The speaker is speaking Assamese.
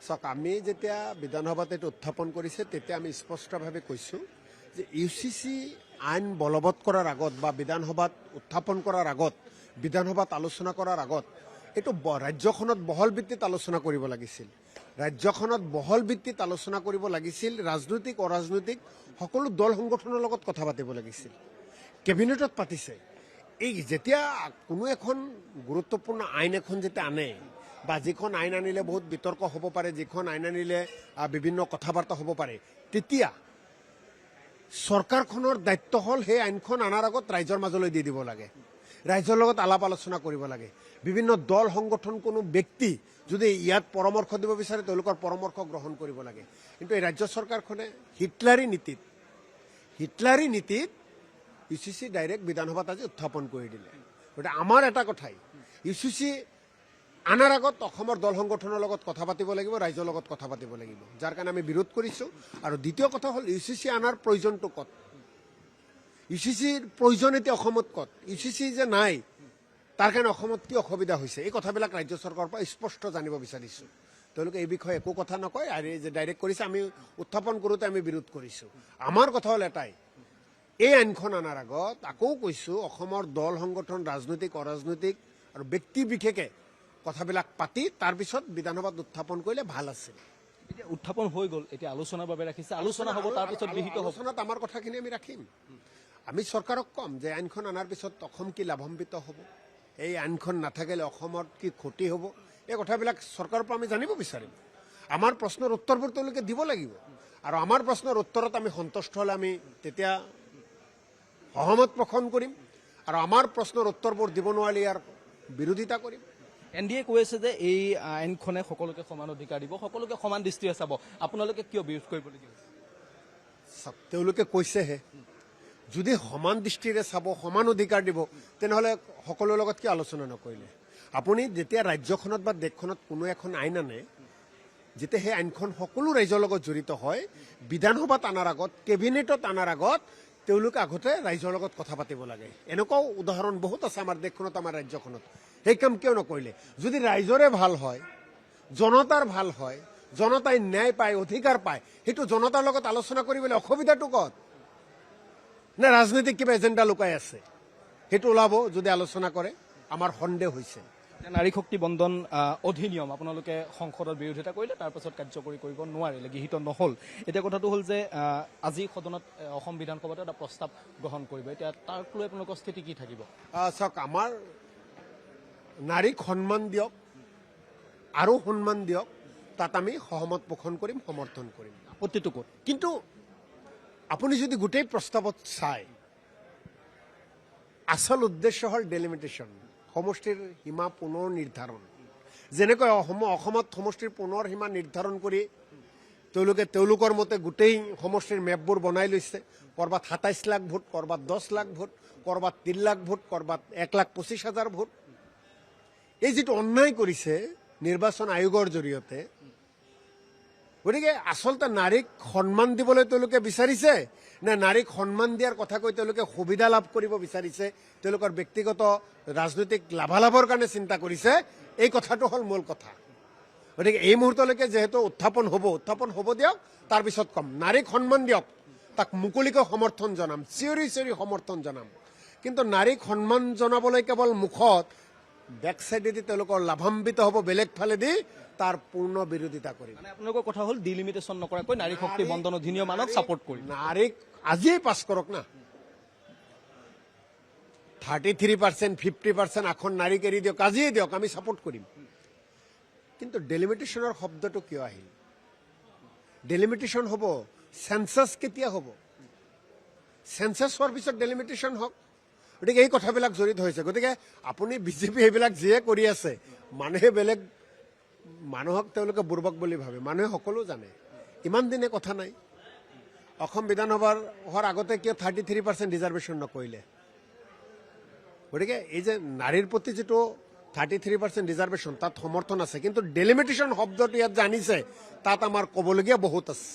চাওক আমি যেতিয়া বিধানসভাত এইটো উত্থাপন কৰিছে তেতিয়া আমি স্পষ্টভাৱে কৈছোঁ যে UCC আইন বলবৎ কৰাৰ আগত বা বিধানসভাত উত্থাপন কৰাৰ আগত বিধানসভাত আলোচনা কৰাৰ আগত এইটো ৰাজ্যখনত বহল ভিত্তিত আলোচনা কৰিব লাগিছিল। ৰাজ্যখনত বহল ভিত্তিত আলোচনা কৰিব লাগিছিল। ৰাজনৈতিক অৰাজনৈতিক সকলো দল সংগঠনৰ লগত কথা পাতিব লাগিছিল। কেবিনেটত পাতিছে। এই যেতিয়া কোনো এখন গুৰুত্বপূৰ্ণ আইন এখন যেতিয়া আনে বা যিখন আইন আনিলে বহুত বিতৰ্ক হ'ব পাৰে, যিখন আইন আনিলে বিভিন্ন কথা বাৰ্তা হ'ব পাৰে, তেতিয়া চৰকাৰখনৰ দায়িত্ব হ'ল সেই আইনখন অনাৰ আগত ৰাইজৰ মাজলৈ দি দিব লাগে। ৰাইজৰ লগত আলাপ আলোচনা কৰিব লাগে। বিভিন্ন দল সংগঠন কোনো ব্যক্তি যদি ইয়াত পৰামৰ্শ দিব বিচাৰে তেওঁলোকৰ পৰামৰ্শ গ্ৰহণ কৰিব লাগে। কিন্তু এই ৰাজ্য চৰকাৰখনে হিটলাৰী নীতিত UCC ডাইৰেক্ট বিধানসভাত আজি উত্থাপন কৰি দিলে। গতিকে আমাৰ এটা কথাই UCC আনাৰ আগত অসমৰ দল সংগঠনৰ লগত কথা পাতিব লাগিব, ৰাইজৰ লগত কথা পাতিব লাগিব, যাৰ কাৰণে আমি বিৰোধ কৰিছোঁ। আৰু দ্বিতীয় কথা হ'ল UCC আনাৰ প্ৰয়োজনটো ক'ত? UCCৰ প্ৰয়োজন এতিয়া অসমত ক'ত? UCC যে নাই তাৰ কাৰণে অসমত কি অসুবিধা হৈছে, এই কথাবিলাক ৰাজ্য চৰকাৰৰ পৰা স্পষ্ট জানিব বিচাৰিছোঁ। তেওঁলোকে এই বিষয়ে একো কথা নকয় আৰু এই যে ডাইৰেক্ট কৰিছে আমি উত্থাপন কৰোঁতে আমি বিৰোধ কৰিছোঁ। আমাৰ কথা হ'ল এটাই, এই আইনখন অনাৰ আগত আকৌ কৈছোঁ অসমৰ দল সংগঠন ৰাজনৈতিক অৰাজনৈতিক আৰু ব্যক্তি বিশেষে কথাবিলাক পাতি তাৰপিছত বিধানসভাত উত্থাপন কৰিলে ভাল আছিল। এতিয়া উত্থাপন হৈ গ'ল, এতিয়া আলোচনাৰ বাবে ৰাখিছে, আলোচনা হ'ব, তাৰপিছত বিহিত হ'ব। আলোচনাত আমাৰ কথাখিনি আমি ৰাখিম। আমি চৰকাৰক ক'ম যে আইনখন অনাৰ পিছত অসম কি লাভান্বিত হ'ব, এই আইনখন নাথাকিলে অসমত কি ক্ষতি হ'ব, এই কথাবিলাক চৰকাৰৰ পৰা আমি জানিব বিচাৰিম। আমাৰ প্ৰশ্নৰ উত্তৰবোৰ তেওঁলোকে দিব লাগিব আৰু আমাৰ প্ৰশ্নৰ উত্তৰত আমি সন্তুষ্ট হ'লে আমি তেতিয়া সহমত পোষণ কৰিম আৰু আমাৰ প্ৰশ্নৰ উত্তৰবোৰ দিব নোৱাৰিলে ইয়াৰ বিৰোধিতা কৰিম। NDA কৈ আছে যে এই আইনখনে সকলোকে সমান অধিকাৰ দিব, সকলোকে সমান দৃষ্টিৰে চাব। আপোনালোকে কিয় বিৰোধ কৰিবলগীয়া হৈছে? তেওঁলোকে কৈছেহে, যদি সমান দৃষ্টিৰে চাব, সমান অধিকাৰ দিব, তেনেহ'লে সকলোৰে লগত কিয় আলোচনা নকৰিলে? আপুনি যেতিয়া ৰাজ্যখনত বা দেশখনত কোনো এখন আইন আনে, যেতিয়া সেই আইনখন সকলো ৰাইজৰ লগত জড়িত হয়, বিধানসভাত অনাৰ আগত, কেবিনেটত অনাৰ আগত তেওঁলোকে আগতে ৰাইজৰ লগত কথা পাতিব লাগে। এনেকুৱাও উদাহৰণ বহুত আছে আমাৰ দেশখনত, আমাৰ ৰাজ্যখনত। সেই কাম কিয় নকৰিলে? যদি ৰাইজৰে ভাল হয়, জনতাৰ ভাল হয়, জনতাই ন্যায় পায়, অধিকাৰ পায়, সেইটো জনতাৰ লগত আলোচনা কৰিবলৈ অসুবিধাটো ক'ত? নে ৰাজনৈতিক কিবা এজেণ্ডা লুকাই আছে? সেইটো ওলাব যদি আলোচনা কৰে। আমাৰ সন্দেহ হৈছে। নাৰী শক্তি বন্ধন অধিনিয়ম আপোনালোকে সংসদত বিৰোধিতা কৰিলে, তাৰপাছত কাৰ্যকৰী কৰিব নোৱাৰিলে, গৃহীত নহ'ল। এতিয়া কথাটো হ'ল যে আজি সদনত অসম বিধানসভাত এটা প্ৰস্তাৱ গ্ৰহণ কৰিব। এতিয়া তাক লৈ আপোনালোকৰ স্থিতি কি থাকিব? চাওক, আমাৰ নাৰীক সন্মান দিয়ক আৰু সন্মান দিয়ক, তাত আমি সহমত পোষণ কৰিম, সমৰ্থন কৰিম। আপত্তিটো ক'ত? কিন্তু আপুনি যদি গোটেই প্ৰস্তাৱত চায়, আচল উদ্দেশ্য হ'ল ডেলিমিটেশ্যন, সমষ্টিৰ সীমা পুনৰ নিৰ্ধাৰণ। যেনেকৈ অসমত সমষ্টিৰ পুনৰ সীমা নিৰ্ধাৰণ কৰি তেওঁলোকে তেওঁলোকৰ মতে গোটেই সমষ্টিৰ মেপবোৰ বনাই লৈছে। ক'ৰবাত 27 লাখ ভোট, ক'ৰবাত 10 লাখ ভোট, ক'ৰবাত 3 লাখ ভোট, ক'ৰবাত 1,25,000 ভোট। এই যিটো অন্যায় কৰিছে নিৰ্বাচন আয়োগৰ জৰিয়তে, গতিকে আচলতে নাৰীক সন্মান দিবলৈ তেওঁলোকে বিচাৰিছে নে নাৰীক সন্মান দিয়াৰ কথা কৈ তেওঁলোকে সুবিধা লাভ কৰিব বিচাৰিছে, তেওঁলোকৰ ব্যক্তিগত ৰাজনৈতিক লাভালাভৰ কাৰণে চিন্তা কৰিছে, এই কথাটো হ'ল মূল কথা। গতিকে এই মুহূৰ্তলৈকে যিহেতু উত্থাপন হ'ব দিয়ক, তাৰপিছত কম। নাৰীক সন্মান দিয়ক, তাক মুকলিকৈ সমৰ্থন জনাম, চিঞৰি সমৰ্থন জনাম। কিন্তু নাৰীক সন্মান জনাবলৈ কেৱল মুখত, বেক চাইডেদি তেওঁলোকৰ লাভান্বিত হ'ব বেলেগ ফালেদি, তাৰ পূৰ্ণ বিৰোধিতা কৰিম। মানে আপোনালোকৰ কথা হ'ল ডিলিমিটেশ্যন নকৰাকৈ নাৰী শক্তি বন্ধন অধিনিয়ম আনক ছাপোৰ্ট কৰিম। নাৰীক আজিয়েই পাছ কৰক না, 33%, 50% আসন নাৰীক এৰি দিয়ক, আজিয়ে দিয়ক, আমি ছাপোৰ্ট কৰিম। কিন্তু ডেলিমিটেশ্যনৰ শব্দটো কিয় আহিল? ডেলিমিটেশ্যন হ'ব, চেঞ্চাছ কেতিয়া হ'ব? চেঞ্চাছ হোৱাৰ পিছত ডেলিমিটেশ্যন হওক। গতিকে এই কথাবিলাক জড়িত হৈছে। গতিকে আপুনি বিজেপি এইবিলাক যিয়ে কৰি আছে, মানুহে বেলেগ মানুহক তেওঁলোকে বুৰ্বক বুলি ভাবে, মানুহে সকলো জানে। ইমান দিনে কথা নাই। অসম বিধানসভাৰ হোৱাৰ আগতে কিয় 33% ৰিজাৰ্ভেশ্যন নকৰিলে? গতিকে এই যে নাৰীৰ প্ৰতি যিটো 33% ৰিজাৰ্ভেশ্যন, তাত সমৰ্থন আছে, কিন্তু ডেলিমিটেশ্যন শব্দটো ইয়াত জানিছে, তাত আমাৰ ক'বলগীয়া বহুত আছে।